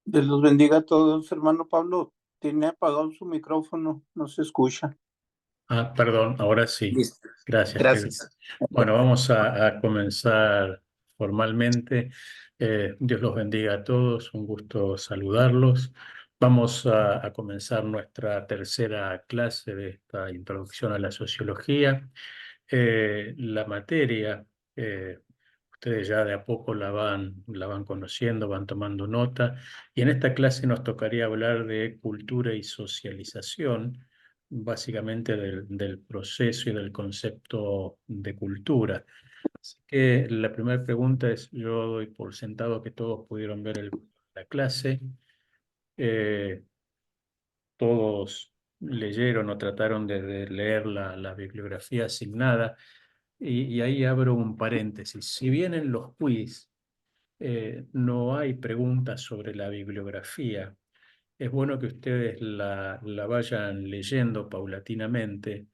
Dios los bendiga a todos, hermano Pablo. Tiene apagado su micrófono, no se escucha. Perdón, ahora sí. Listo. Gracias, Kevin. Gracias. Bueno, vamos a comenzar formalmente. Dios los bendiga a todos, un gusto saludarlos. Vamos a comenzar nuestra tercera clase de esta introducción a la sociología. La materia, ustedes ya de a poco la van conociendo, van tomando nota, y en esta clase nos tocaría hablar de cultura y socialización, básicamente del proceso y del concepto de cultura. Así que la primera pregunta es, yo doy por sentado que todos pudieron ver la clase, eh, todos leyeron o trataron de leer la bibliografía asignada, y ahí abro un paréntesis. Si bien en los quiz no hay preguntas sobre la bibliografía, es bueno que ustedes la vayan leyendo paulatinamente,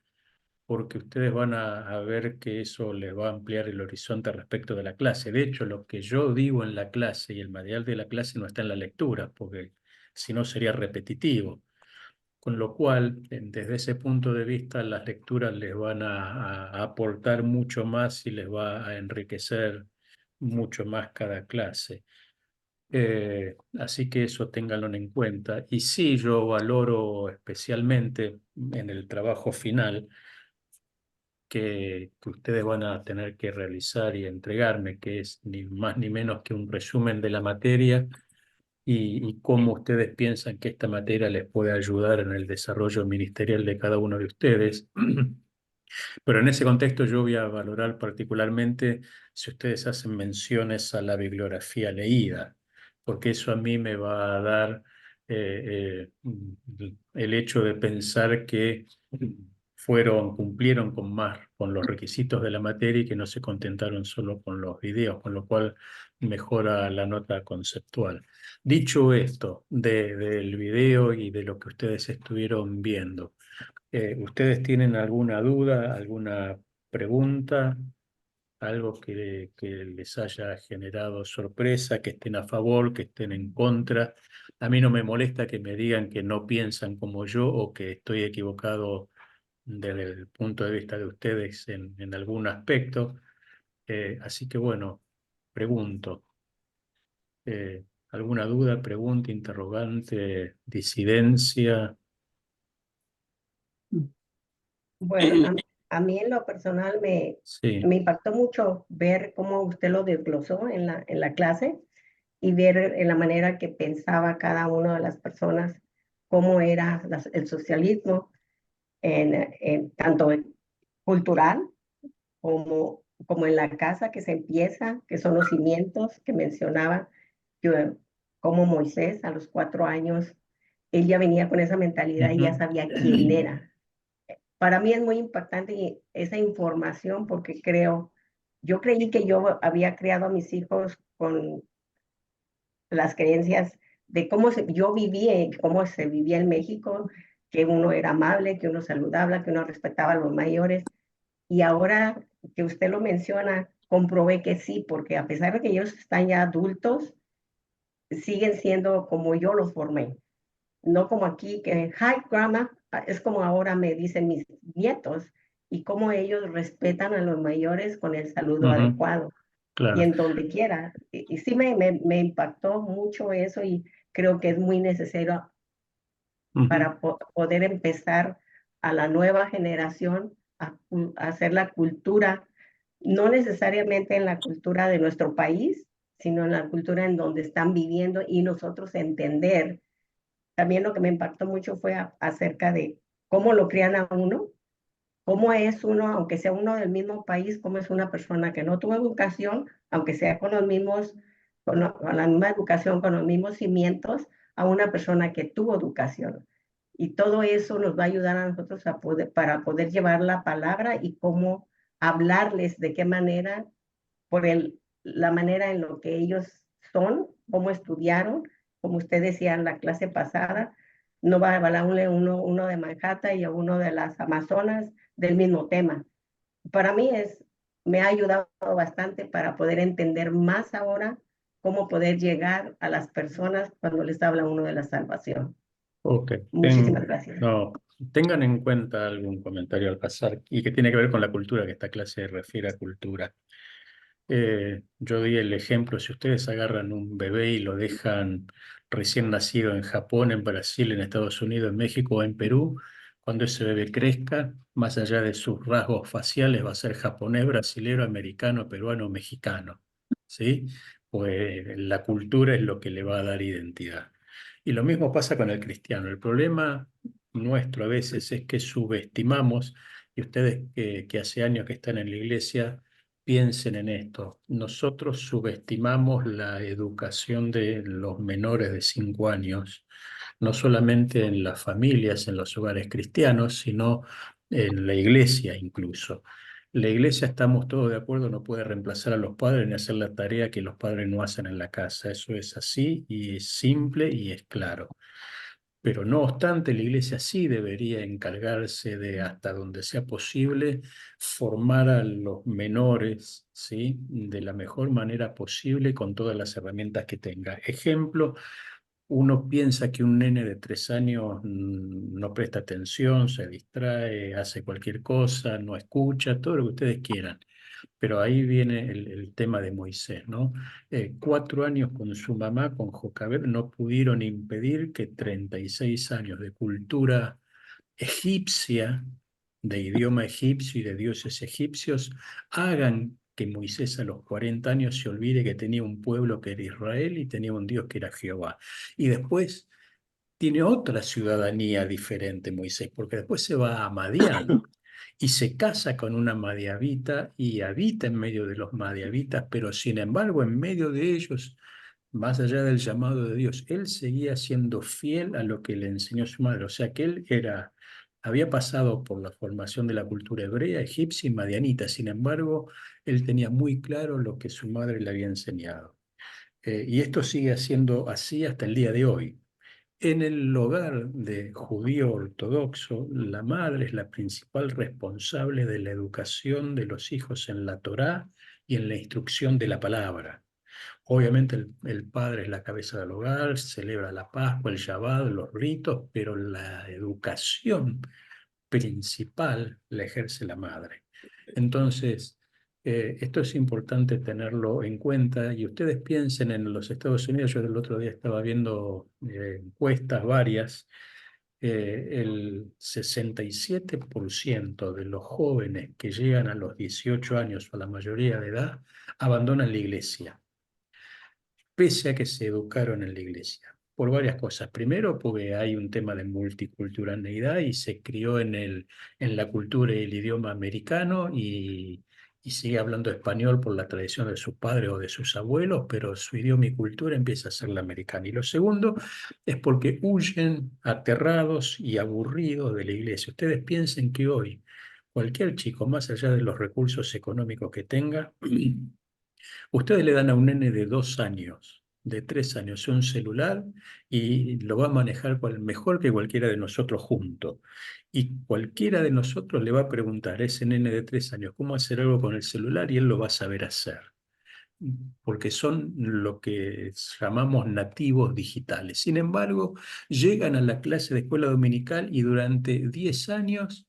porque ustedes van a ver que eso les va a ampliar el horizonte respecto de la clase. De hecho, lo que yo digo en la clase y el material de la clase no está en la lectura, porque si no sería repetitivo. Con lo cual, desde ese punto de vista, las lecturas les van a aportar mucho más y les va a enriquecer mucho más cada clase. Así que eso ténganlo en cuenta. Y sí, yo valoro especialmente en el trabajo final que ustedes van a tener que realizar y entregarme, que es ni más ni menos que un resumen de la materia y cómo ustedes piensan que esta materia les puede ayudar en el desarrollo ministerial de cada uno de ustedes. Pero en ese contexto yo voy a valorar particularmente si ustedes hacen menciones a la bibliografía leída, porque eso a mí me va a dar el hecho de pensar que cumplieron con los requisitos de la materia y que no se contentaron solo con los videos, con lo cual mejora la nota conceptual. Dicho esto, del video y de lo que ustedes estuvieron viendo, ¿ustedes tienen alguna duda, alguna pregunta, algo que les haya generado sorpresa, que estén a favor, que estén en contra? A mí no me molesta que me digan que no piensan como yo o que estoy equivocado desde el punto de vista de ustedes en algún aspecto. Así que bueno, pregunto. ¿Alguna duda, pregunta, interrogante, disidencia? Bueno, a mí en lo personal Sí. me impactó mucho ver cómo usted lo desglosó en la clase y ver en la manera que pensaba cada una de las personas, cómo era el socialismo, tanto cultural como en la casa que se empieza, que son los cimientos que mencionaba, que, como Moisés a los 4 años, él ya venía con esa mentalidad y ya Ujú. sabía quién era. Para mí es muy impactante esa información porque yo creí que yo había criado a mis hijos con las creencias de yo vivía y cómo se vivía en México, que uno era amable, que uno saludaba, que uno respetaba a los mayores. Y ahora que usted lo menciona, comprobé que sí, porque a pesar de que ellos están ya adultos, siguen siendo como yo los formé. No como aquí, que hi grandma, es como ahora me dicen mis nietos, y cómo ellos respetan a los mayores con el saludo Ujú. adecuado y Claro. en donde quiera. Y sí me impactó mucho eso y creo que es muy necesario Ujú. para poder empezar a la nueva generación a hacer la cultura, no necesariamente en la cultura de nuestro país, sino en la cultura en donde están viviendo y nosotros entender. También lo que me impactó mucho fue acerca de cómo lo crían a uno, cómo es uno, aunque sea uno del mismo país, cómo es una persona que no tuvo educación, aunque sea con los mismos, con la misma educación, con los mismos cimientos, a una persona que tuvo educación. Y todo eso nos va a ayudar a nosotros para poder llevar la palabra y cómo hablarles, de qué manera, la manera en lo que ellos son, cómo estudiaron, como usted decía en la clase pasada, no va a hablarle uno de Manhattan y a uno de las Amazonas del mismo tema. Para mí me ha ayudado bastante para poder entender más ahora cómo poder llegar a las personas cuando les habla uno de la salvación. Ok. Muchísimas gracias. No, tengan en cuenta algún comentario al pasar y que tiene que ver con la cultura, que esta clase refiere a cultura. Yo di el ejemplo, si ustedes agarran un bebé y lo dejan recién nacido en Japón, en Brasil, en Estados Unidos, en México o en Perú, cuando ese bebé crezca, más allá de sus rasgos faciales, va a ser japonés, brasilero, americano, peruano, mexicano, ¿sí? Pues la cultura es lo que le va a dar identidad. Y lo mismo pasa con el cristiano. El problema nuestro a veces es que subestimamos, y ustedes que hace años que están en la iglesia, piensen en esto. Nosotros subestimamos la educación de los menores de 5 años, no solamente en las familias, en los hogares cristianos, sino en la iglesia incluso. La iglesia, estamos todos de acuerdo, no puede reemplazar a los padres ni hacer la tarea que los padres no hacen en la casa. Eso es así y es simple y es claro. Pero no obstante, la iglesia sí debería encargarse de, hasta donde sea posible, formar a los menores, ¿sí? De la mejor manera posible con todas las herramientas que tenga. Ejemplo, uno piensa que un nene de 3 años no presta atención, se distrae, hace cualquier cosa, no escucha, todo lo que ustedes quieran. Pero ahí viene el tema de Moisés, ¿no? 4 años con su mamá, con Jocabed, no pudieron impedir que 36 años de cultura egipcia, de idioma egipcio y de dioses egipcios, hagan que Moisés a los 40 años se olvide que tenía un pueblo que era Israel y tenía un Dios que era Jehová. Y después tiene otra ciudadanía diferente Moisés, porque después se va a Madián y se casa con una madiabita y habita en medio de los madiabitas, pero sin embargo en medio de ellos, más allá del llamado de Dios, él seguía siendo fiel a lo que le enseñó su madre. O sea que él había pasado por la formación de la cultura hebrea, egipcia y madianita. Sin embargo, él tenía muy claro lo que su madre le había enseñado. Y esto sigue siendo así hasta el día de hoy. En el hogar de judío ortodoxo, la madre es la principal responsable de la educación de los hijos en la Torá y en la instrucción de la palabra. Obviamente el padre es la cabeza del hogar, celebra la Pascua, el Shabbat, los ritos, pero la educación principal la ejerce la madre. Entonces, esto es importante tenerlo en cuenta y ustedes piensen en los Estados Unidos. Yo el otro día estaba viendo encuestas varias. El 67% de los jóvenes que llegan a los 18 años o a la mayoría de edad abandonan la iglesia, pese a que se educaron en la iglesia, por varias cosas. Primero, porque hay un tema de multiculturalidad y se crió en la cultura y el idioma americano y sigue hablando español por la tradición de sus padres o de sus abuelos, pero su idioma y cultura empieza a ser la americana. Y lo segundo es porque huyen aterrados y aburridos de la iglesia. Ustedes piensen que hoy cualquier chico, más allá de los recursos económicos que tenga, ustedes le dan a un nene de 2 años, de 3 años, un celular y lo va a manejar mejor que cualquiera de nosotros juntos. Y cualquiera de nosotros le va a preguntar a ese nene de 3 años cómo hacer algo con el celular y él lo va a saber hacer. Porque son lo que llamamos nativos digitales. Sin embargo, llegan a la clase de escuela dominical y durante 10 años,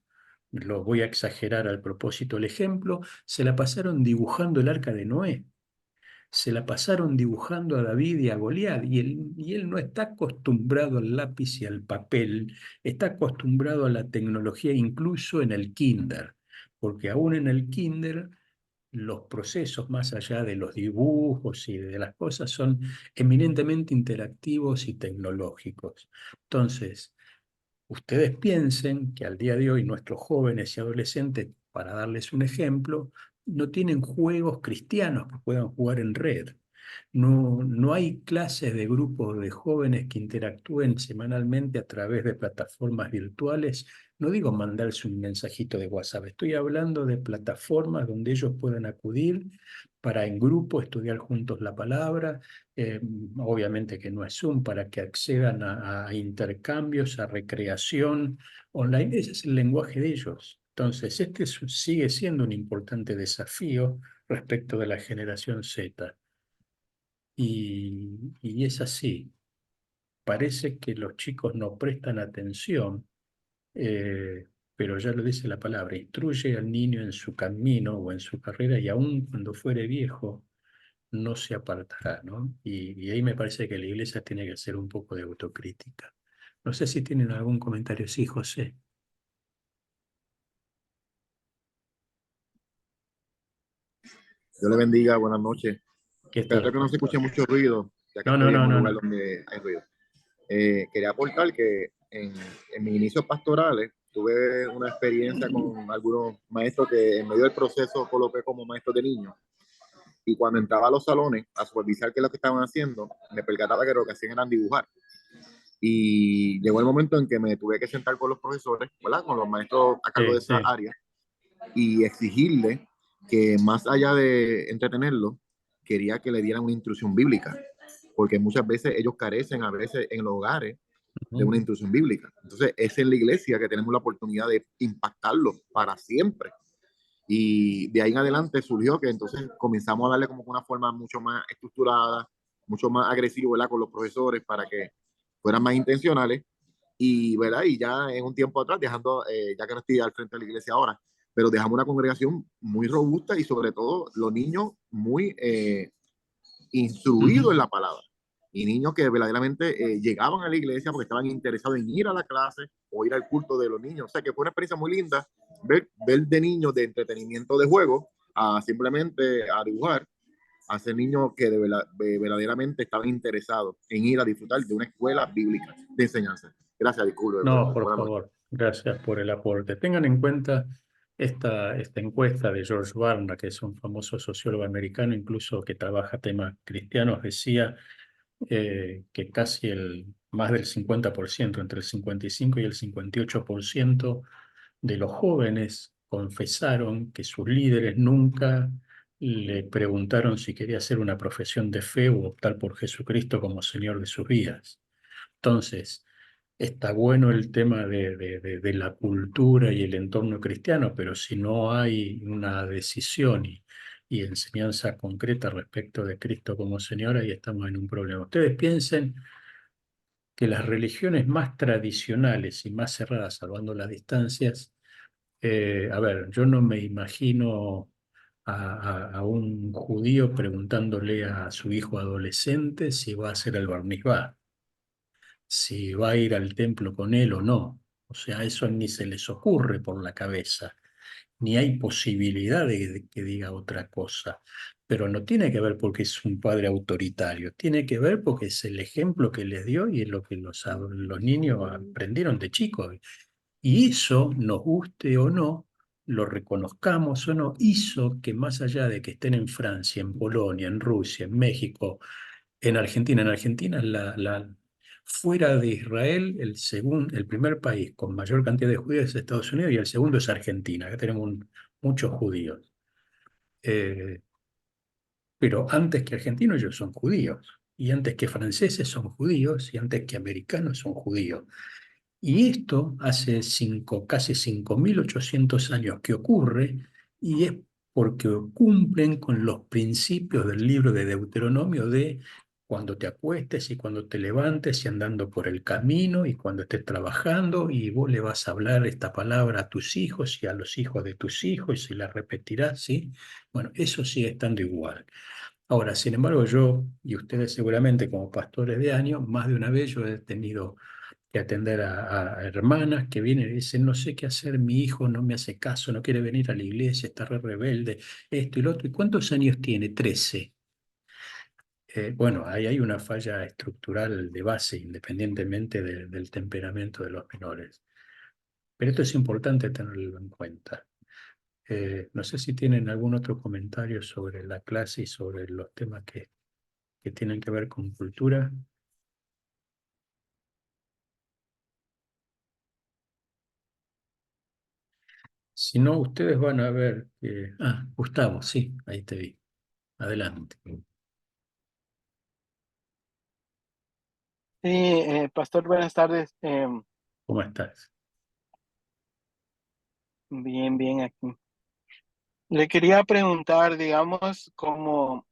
lo voy a exagerar al propósito el ejemplo, se la pasaron dibujando el arca de Noé, se la pasaron dibujando a David y a Goliat, y él no está acostumbrado al lápiz y al papel, está acostumbrado a la tecnología incluso en el kinder, porque aún en el kinder los procesos más allá de los dibujos y de las cosas son eminentemente interactivos y tecnológicos. Entonces, ustedes piensen que al día de hoy nuestros jóvenes y adolescentes, para darles un ejemplo, no tienen juegos cristianos que puedan jugar en red. No hay clases de grupos de jóvenes que interactúen semanalmente a través de plataformas virtuales. No digo mandarse un mensajito de WhatsApp, estoy hablando de plataformas donde ellos puedan acudir para en grupo estudiar juntos la palabra, eh, obviamente que no es Zoom, para que accedan a intercambios, a recreación online. Ese es el lenguaje de ellos. Entonces, sigue siendo un importante desafío respecto de la generación Z. Y es así. Parece que los chicos no prestan atención, pero ya lo dice la palabra, instruye al niño en su camino o en su carrera y aun cuando fuere viejo, no se apartará, ¿no? Y ahí me parece que la iglesia tiene que hacer un poco de autocrítica. No sé si tienen algún comentario. Sí, José. Dios le bendiga, buenas noches. ¿Qué Espero tal, que no se escuche pastor? mucho ruido, ya que No, no, estoy en no, un no, lugar no. donde hay ruido. Quería aportar que en mis inicios pastorales tuve una experiencia con algunos maestros que en medio del proceso coloqué como maestros de niños. Y cuando entraba a los salones a supervisar qué es lo que estaban haciendo, me percataba que lo que hacían eran dibujar. Y llegó el momento en que me tuve que sentar con los profesores, ¿verdad? Con los maestros a cargo Sí, de esa sí. área y exigirle que más allá de entretenerlo, quería que le dieran una instrucción bíblica, porque muchas veces ellos carecen a veces en los hogares de una instrucción bíblica. Entonces es en la iglesia que tenemos la oportunidad de impactarlos para siempre. Y de ahí en adelante surgió que entonces comenzamos a darle como una forma mucho más estructurada, mucho más agresiva, ¿verdad? Con los profesores para que fueran más intencionales y, ¿verdad? Y ya en un tiempo atrás, dejando, ya que no estoy al frente de la iglesia ahora, pero dejamos una congregación muy robusta y sobre todo los niños muy instruidos en la palabra. Y niños que verdaderamente llegaban a la iglesia porque estaban interesados en ir a la clase o ir al culto de los niños. O sea que fue una experiencia muy linda ver de niños de entretenimiento de juego a simplemente a dibujar, a ser niños que verdaderamente estaban interesados en ir a disfrutar de una escuela bíblica de enseñanza. Gracias, disculpe. No, por Buenas noches. favor, gracias por el aporte. Tengan en cuenta esta encuesta de George Barna, que es un famoso sociólogo americano, incluso que trabaja temas cristianos, decía que casi más del 50%, entre el 55 y el 58% de los jóvenes confesaron que sus líderes nunca le preguntaron si quería hacer una profesión de fe o optar por Jesucristo como Señor de sus vidas. Entonces, está bueno el tema de la cultura y el entorno cristiano, pero si no hay una decisión y enseñanza concreta respecto de Cristo como Señor, ahí estamos en un problema. Ustedes piensen que las religiones más tradicionales y más cerradas, salvando las distancias, a ver, yo no me imagino a un judío preguntándole a su hijo adolescente si va a hacer el Bar Mitzvá, si va a ir al templo con él o no. O sea, eso ni se les ocurre por la cabeza, ni hay posibilidad de que diga otra cosa. Pero no tiene que ver porque es un padre autoritario, tiene que ver porque es el ejemplo que les dio y es lo que los niños aprendieron de chicos. Y eso, nos guste o no, lo reconozcamos o no, hizo que más allá de que estén en Francia, en Polonia, en Rusia, en México, en Argentina, fuera de Israel, el primer país con mayor cantidad de judíos es Estados Unidos y el segundo es Argentina. Acá tenemos muchos judíos. Eh, pero antes que argentinos ellos son judíos. Y antes que franceses son judíos y antes que americanos son judíos. Y esto hace casi 5.800 años que ocurre y es porque cumplen con los principios del libro de Deuteronomio de cuando te acuestes y cuando te levantes y andando por el camino y cuando estés trabajando y vos le vas a hablar esta palabra a tus hijos y a los hijos de tus hijos y la repetirás, ¿sí? Bueno, eso sigue estando igual. Ahora, sin embargo, yo y ustedes seguramente como pastores de años, más de una vez yo he tenido que atender a hermanas que vienen y dicen, no sé qué hacer, mi hijo no me hace caso, no quiere venir a la iglesia, está re rebelde, esto y lo otro. ¿Y cuántos años tiene? 13. Bueno, ahí hay una falla estructural de base, independientemente del temperamento de los menores. Pero esto es importante tenerlo en cuenta. No sé si tienen algún otro comentario sobre la clase y sobre los temas que tienen que ver con cultura. Si no, ustedes van a ver que... Ah, Gustavo, sí, ahí te vi. Adelante. Sí, pastor, buenas tardes. ¿Cómo estás? Bien aquí. Le quería preguntar, digamos, como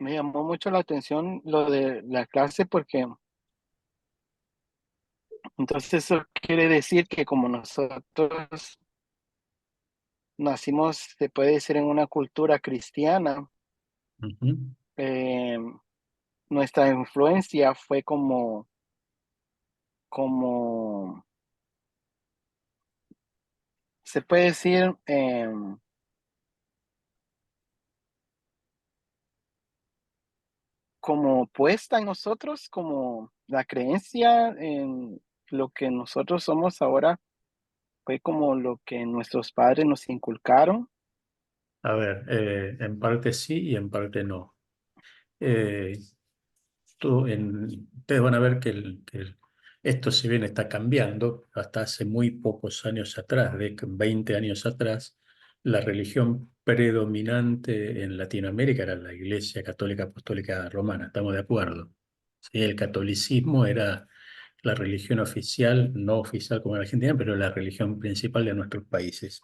me llamó mucho la atención lo de la clase porque entonces eso quiere decir que como nosotros nacimos, se puede decir, en una cultura cristiana, Ujú. eh, nuestra influencia fue como se puede decir, como puesta en nosotros, como la creencia en lo que nosotros somos ahora, fue como lo que nuestros padres nos inculcaron. A ver, en parte sí y en parte no. Eh, ustedes van a ver que, esto si bien está cambiando, hasta hace muy pocos años atrás, de 20 años atrás, la religión predominante en Latinoamérica era la Iglesia Católica Apostólica Romana, ¿estamos de acuerdo? Sí, el catolicismo era la religión oficial, no oficial como en Argentina, pero la religión principal de nuestros países.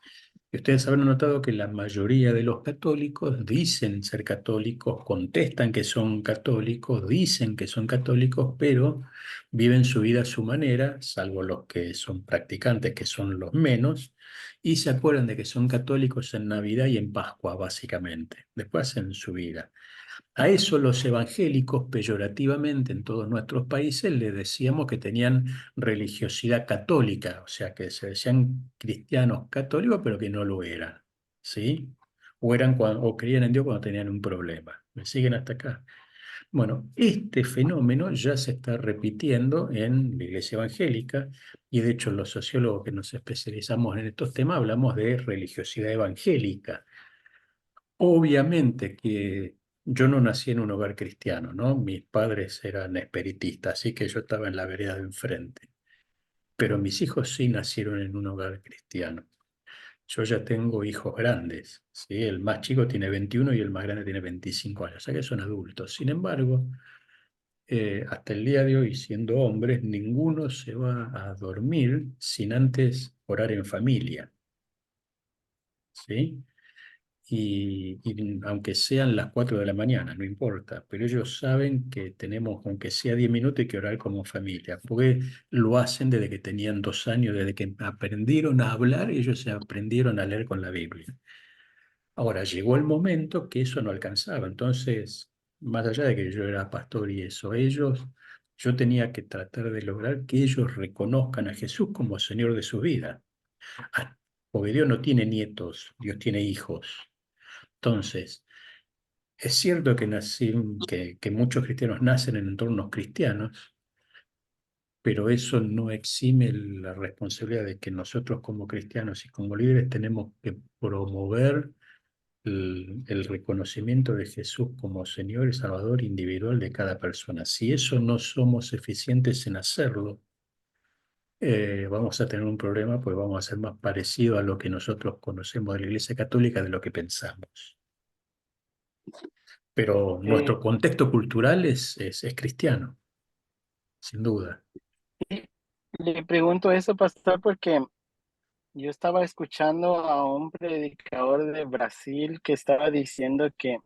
Y ustedes habrán notado que la mayoría de los católicos dicen ser católicos, contestan que son católicos, dicen que son católicos, pero viven su vida a su manera, salvo los que son practicantes, que son los menos, y se acuerdan de que son católicos en Navidad y en Pascua, básicamente. Después hacen su vida. A eso los evangélicos, peyorativamente en todos nuestros países, le decíamos que tenían religiosidad católica, o sea, que se decían cristianos católicos, pero que no lo eran, ¿sí? O creían en Dios cuando tenían un problema. ¿Me siguen hasta acá? Bueno, este fenómeno ya se está repitiendo en la iglesia evangélica y de hecho los sociólogos que nos especializamos en estos temas hablamos de religiosidad evangélica. Obviamente que yo no nací en un hogar cristiano, ¿no? Mis padres eran espiritistas, así que yo estaba en la vereda de enfrente. Pero mis hijos sí nacieron en un hogar cristiano. Yo ya tengo hijos grandes, ¿sí? El más chico tiene 21 y el más grande tiene 25 años, o sea que son adultos. Sin embargo, hasta el día de hoy, siendo hombres, ninguno se va a dormir sin antes orar en familia, ¿sí? Y aunque sean las 4 de la mañana, no importa, pero ellos saben que tenemos, aunque sea 10 minutos, hay que orar como familia, porque lo hacen desde que tenían 2 años, desde que aprendieron a hablar, ellos se aprendieron a leer con la Biblia. Ahora, llegó el momento que eso no alcanzaba, entonces, más allá de que yo era pastor y eso, yo tenía que tratar de lograr que ellos reconozcan a Jesús como Señor de su vida. Ah, porque Dios no tiene nietos, Dios tiene hijos. Entonces, es cierto que muchos cristianos nacen en entornos cristianos, pero eso no exime la responsabilidad de que nosotros como cristianos y como líderes tenemos que promover el reconocimiento de Jesús como Señor y Salvador individual de cada persona. Si eso no somos eficientes en hacerlo, vamos a tener un problema, pues vamos a ser más parecidos a lo que nosotros conocemos de la Iglesia Católica de lo que pensamos. Pero nuestro Eh, contexto cultural es cristiano, sin duda. y le pregunto eso, pastor, porque yo estaba escuchando a un predicador de Brasil que estaba diciendo que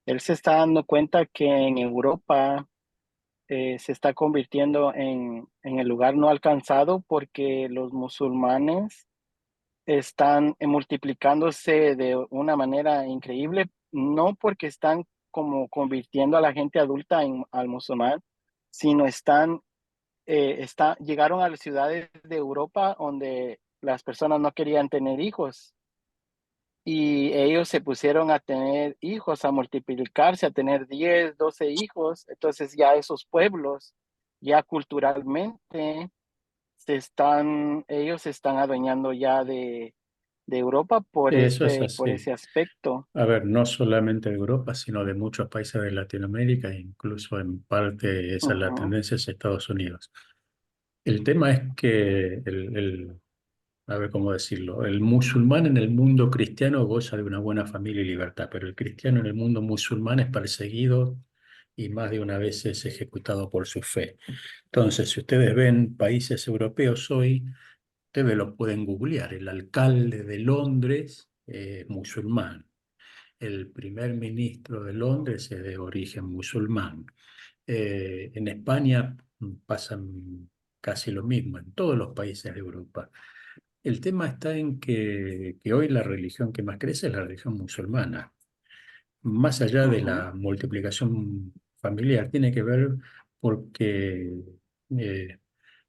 él se está dando cuenta que en Europa se está convirtiendo en el lugar no alcanzado porque los musulmanes están multiplicándose de una manera increíble, no porque están como convirtiendo a la gente adulta al musulmán, sino llegaron a las ciudades de Europa donde las personas no querían tener hijos y ellos se pusieron a tener hijos, a multiplicarse, a tener 10, 12 hijos. Entonces ya esos pueblos, ya culturalmente, ellos se están adueñando ya de Europa Eso es por así. ese aspecto. A ver, no solamente de Europa, sino de muchos países de Latinoamérica, e incluso en parte esa es la Ujú. tendencia hacia Estados Unidos. El tema es que a ver cómo decirlo, el musulmán en el mundo cristiano goza de una buena familia y libertad, pero el cristiano en el mundo musulmán es perseguido y más de una vez es ejecutado por su fe. Entonces, si ustedes ven países europeos hoy, ustedes lo pueden googlear. El alcalde de Londres es musulmán. el primer ministro de Londres es de origen musulmán. En España pasa casi lo mismo, en todos los países de Europa. El tema está en que hoy la religión que más crece es la religión musulmana. Más allá de la multiplicación familiar, tiene que ver porque,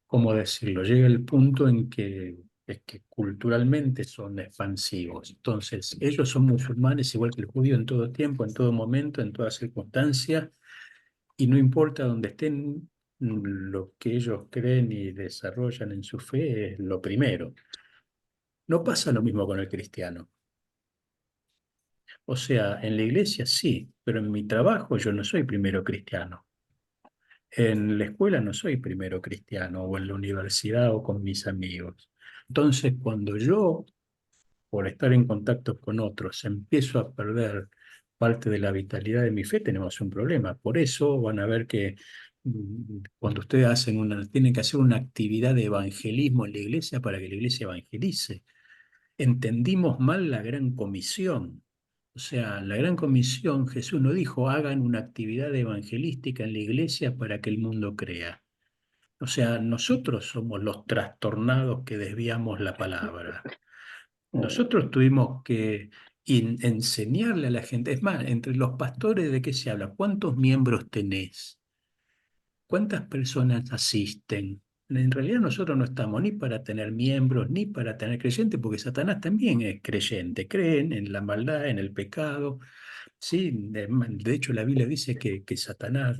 ¿cómo decirlo? Llega el punto en que es que culturalmente son expansivos. Entonces, ellos son musulmanes igual que el judío en todo tiempo, en todo momento, en toda circunstancia, y no importa dónde estén, lo que ellos creen y desarrollan en su fe es lo primero. No pasa lo mismo con el cristiano. O sea, en la iglesia sí, pero en mi trabajo yo no soy primero cristiano. En la escuela no soy primero cristiano, o en la universidad o con mis amigos. Entonces, cuando yo, por estar en contacto con otros, empiezo a perder parte de la vitalidad de mi fe, tenemos un problema. Por eso van a ver que cuando ustedes tienen que hacer una actividad de evangelismo en la iglesia para que la iglesia evangelice. Entendimos mal la gran comisión. O sea, la gran comisión, Jesús no dijo, hagan una actividad evangelística en la iglesia para que el mundo crea. O sea, nosotros somos los trastornados que desviamos la palabra. Nosotros tuvimos que enseñarle a la gente. Es más, entre los pastores, ¿de qué se habla? ¿Cuántos miembros tenés? ¿Cuántas personas asisten? En realidad nosotros no estamos ni para tener miembros, ni para tener creyentes, porque Satanás también es creyente. Creen en la maldad, en el pecado. Sí, de hecho la Biblia dice que Satanás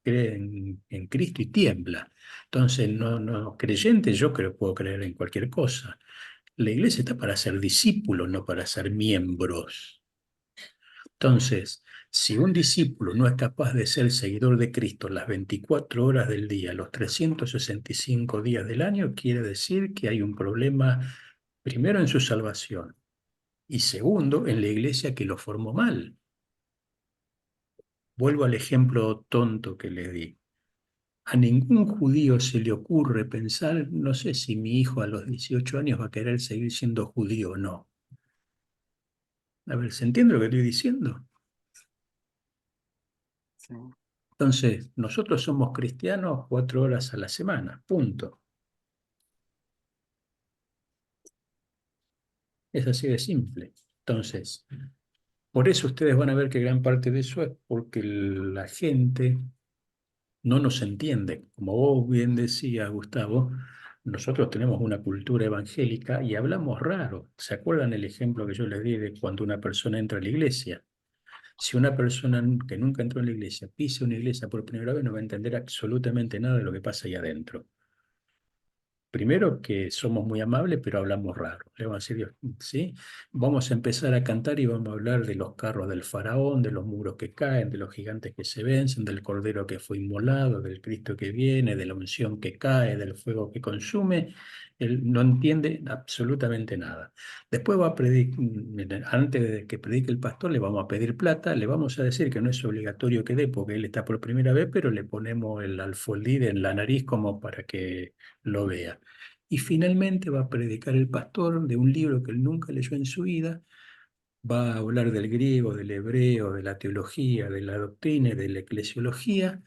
cree en Cristo y tiembla. Entonces, no, creyente yo creo puedo creer en cualquier cosa. La iglesia está para ser discípulos, no para ser miembros. Entonces, si un discípulo no es capaz de ser seguidor de Cristo las 24 horas del día, los 365 días del año, quiere decir que hay un problema, primero en su salvación y segundo en la iglesia que lo formó mal. Vuelvo al ejemplo tonto que le di. A ningún judío se le ocurre pensar, no sé si mi hijo a los 18 años va a querer seguir siendo judío o no. A ver, ¿se entiende lo que estoy diciendo? Sí. Entonces, nosotros somos cristianos 4 horas a la semana, punto. Es así de simple. Entonces, por eso ustedes van a ver que gran parte de eso es porque la gente no nos entiende. Como vos bien decías, Gustavo, nosotros tenemos una cultura evangélica y hablamos raro. ¿Se acuerdan el ejemplo que yo les di de cuando una persona entra a la iglesia? Si una persona que nunca entró en la iglesia pisa una iglesia por primera vez, no va a entender absolutamente nada de lo que pasa ahí adentro. Primero que somos muy amables, pero hablamos raro. Le vamos a decir, ¿sí? Vamos a empezar a cantar y vamos a hablar de los carros del faraón, de los muros que caen, de los gigantes que se vencen, del cordero que fue inmolado, del Cristo que viene, de la unción que cae, del fuego que consume. Él no entiende absolutamente nada. Después va a predicar, antes de que predique el pastor, le vamos a pedir plata, le vamos a decir que no es obligatorio que dé porque él está por primera vez, pero le ponemos el alfolí en la nariz como para que lo vea. Y finalmente va a predicar el pastor de un libro que él nunca leyó en su vida, va a hablar del griego, del hebreo, de la teología, de la doctrina y de la eclesiología,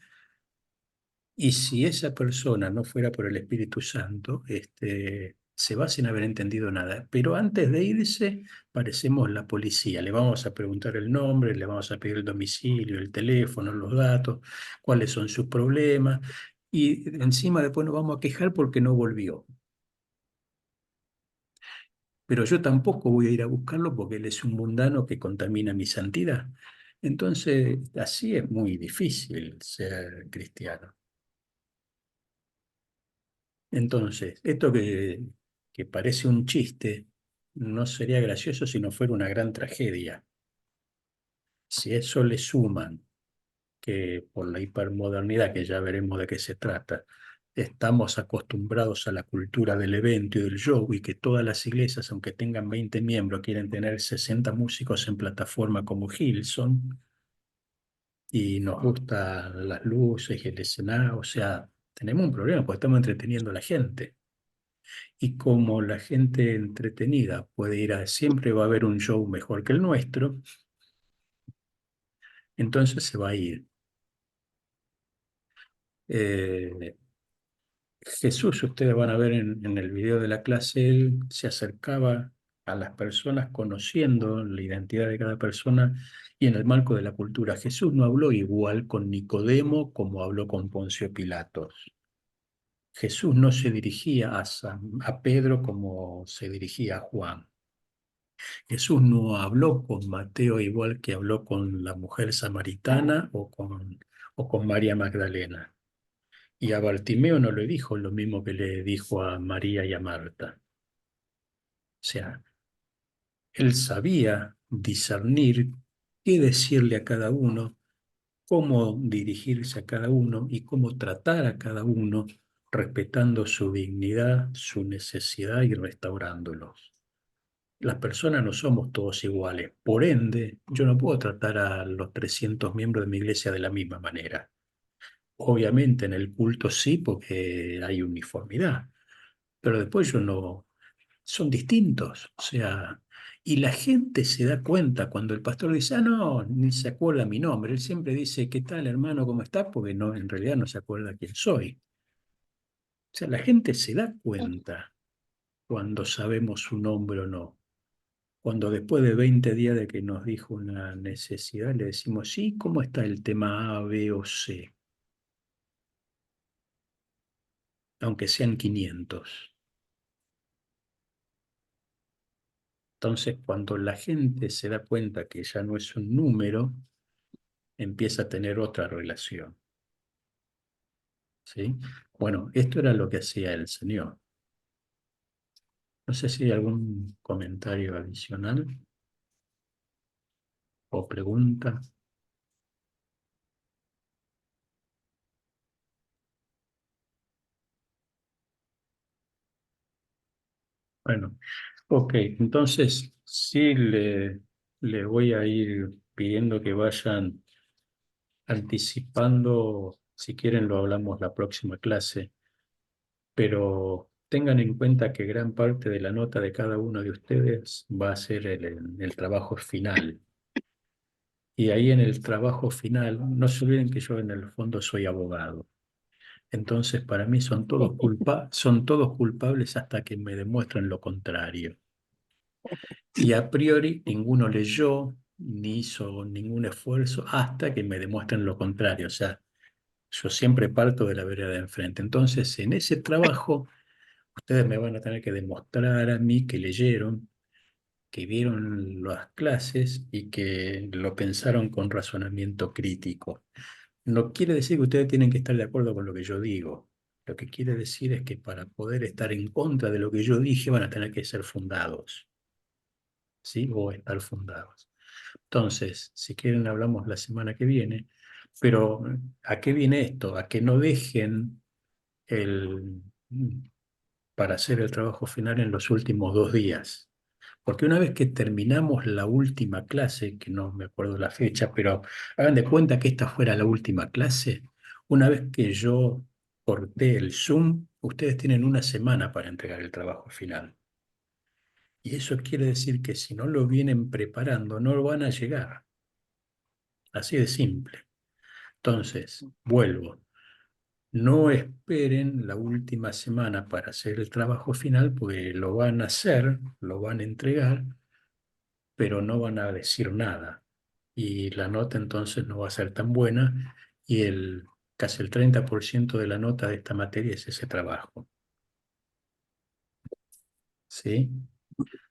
y si esa persona no fuera por el Espíritu Santo, se va sin haber entendido nada. Pero antes de irse, parecemos la policía. Le vamos a preguntar el nombre, le vamos a pedir el domicilio, el teléfono, los datos, cuáles son sus problemas, y encima después nos vamos a quejar porque no volvió. Pero yo tampoco voy a ir a buscarlo porque él es un mundano que contamina mi santidad. Entonces, así es muy difícil ser cristiano. Entonces, esto que parece un chiste, no sería gracioso si no fuera una gran tragedia. Si a eso le suman que por la hipermodernidad, que ya veremos de qué se trata, estamos acostumbrados a la cultura del evento y del show y que todas las iglesias, aunque tengan 20 miembros, quieren tener 60 músicos en plataforma como Hillsong y nos gustan las luces y el escenario, o sea, tenemos un problema porque estamos entreteniendo a la gente. Y como la gente entretenida puede siempre va a haber un show mejor que el nuestro, entonces se va a ir. Jesús, ustedes van a ver en el video de la clase, él se acercaba a las personas conociendo la identidad de cada persona y en el marco de la cultura. Jesús no habló igual con Nicodemo como habló con Poncio Pilatos. Jesús no se dirigía a Pedro como se dirigía a Juan. Jesús no habló con Mateo igual que habló con la mujer samaritana o con María Magdalena. Y a Bartimeo no le dijo lo mismo que le dijo a María y a Marta. O sea, él sabía discernir qué decirle a cada uno, cómo dirigirse a cada uno y cómo tratar a cada uno, respetando su dignidad, su necesidad y restaurándolos. Las personas no somos todos iguales. Por ende, yo no puedo tratar a los 300 miembros de mi iglesia de la misma manera. Obviamente en el culto sí, porque hay uniformidad, pero después yo no, son distintos. O sea, y la gente se da cuenta cuando el pastor dice, ah, no, ni se acuerda mi nombre. Él siempre dice, ¿qué tal, hermano? ¿Cómo está? Porque no, en realidad no se acuerda quién soy. O sea, la gente se da cuenta cuando sabemos su nombre o no. Cuando después de 20 días de que nos dijo una necesidad, le decimos, sí, ¿cómo está el tema A, B o C? Aunque sean 500. Entonces, cuando la gente se da cuenta que ya no es un número, empieza a tener otra relación. ¿Sí? Bueno, esto era lo que hacía el Señor. No sé si hay algún comentario adicional o pregunta. Bueno, ok, entonces sí le voy a ir pidiendo que vayan anticipando, si quieren lo hablamos la próxima clase, pero tengan en cuenta que gran parte de la nota de cada uno de ustedes va a ser el trabajo final. Y ahí en el trabajo final, no se olviden que yo en el fondo soy abogado. Entonces, para mí son todos culpables hasta que me demuestren lo contrario. Y a priori ninguno leyó ni hizo ningún esfuerzo hasta que me demuestren lo contrario. O sea, yo siempre parto de la vereda de enfrente. Entonces, en ese trabajo, ustedes me van a tener que demostrar a mí que leyeron, que vieron las clases y que lo pensaron con razonamiento crítico. No quiere decir que ustedes tienen que estar de acuerdo con lo que yo digo. Lo que quiere decir es que para poder estar en contra de lo que yo dije van a tener que ser fundados, ¿sí? O estar fundados. Entonces, si quieren hablamos la semana que viene, pero ¿a qué viene esto? A que no dejen el, para hacer el trabajo final en los últimos 2 días. Porque una vez que terminamos la última clase, que no me acuerdo la fecha, pero hagan de cuenta que esta fuera la última clase, una vez que yo corté el Zoom, ustedes tienen una semana para entregar el trabajo final. Y eso quiere decir que si no lo vienen preparando, no lo van a llegar. Así de simple. Entonces, vuelvo. No esperen la última semana para hacer el trabajo final, porque lo van a hacer, lo van a entregar, pero no van a decir nada. Y la nota entonces no va a ser tan buena y casi el 30% de la nota de esta materia es ese trabajo. ¿Sí?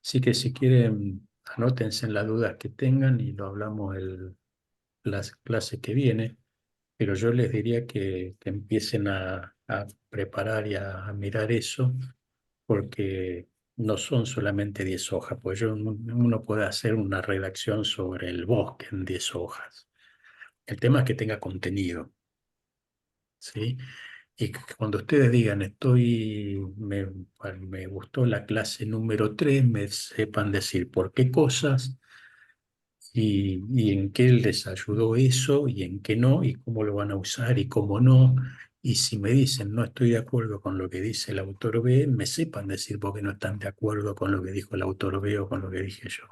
Así que si quieren, anótense en las dudas que tengan y lo hablamos la clase que viene, pero yo les diría que empiecen a preparar y a mirar eso, porque no son solamente 10 hojas, pues uno puede hacer una redacción sobre el bosque en 10 hojas. El tema es que tenga contenido, ¿sí? Y que cuando ustedes digan, me gustó la clase número 3, me sepan decir por qué cosas y en qué les ayudó eso y en qué no, y cómo lo van a usar y cómo no. Y si me dicen, no estoy de acuerdo con lo que dice el autor B, me sepan decir por qué no están de acuerdo con lo que dijo el autor B o con lo que dije yo.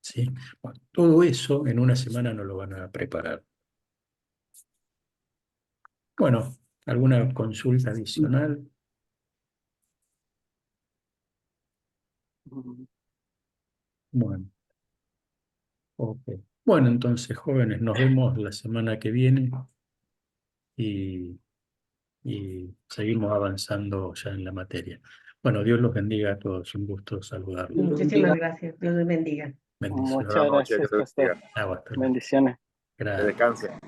¿sí? Bueno, todo eso en una semana no lo van a preparar. Bueno, ¿alguna consulta adicional? Bueno, ok. Bueno, entonces, jóvenes, nos vemos la semana que viene y, y seguimos avanzando ya en la materia. Bueno, Dios los bendiga a todos. Un gusto saludarlos. Muchísimas gracias. Dios les bendiga. Bendiciones. Muchas Buenas noches, gracias, que te pastor. bendiga. Hasta luego. Bendiciones. Que Gracias. descanse.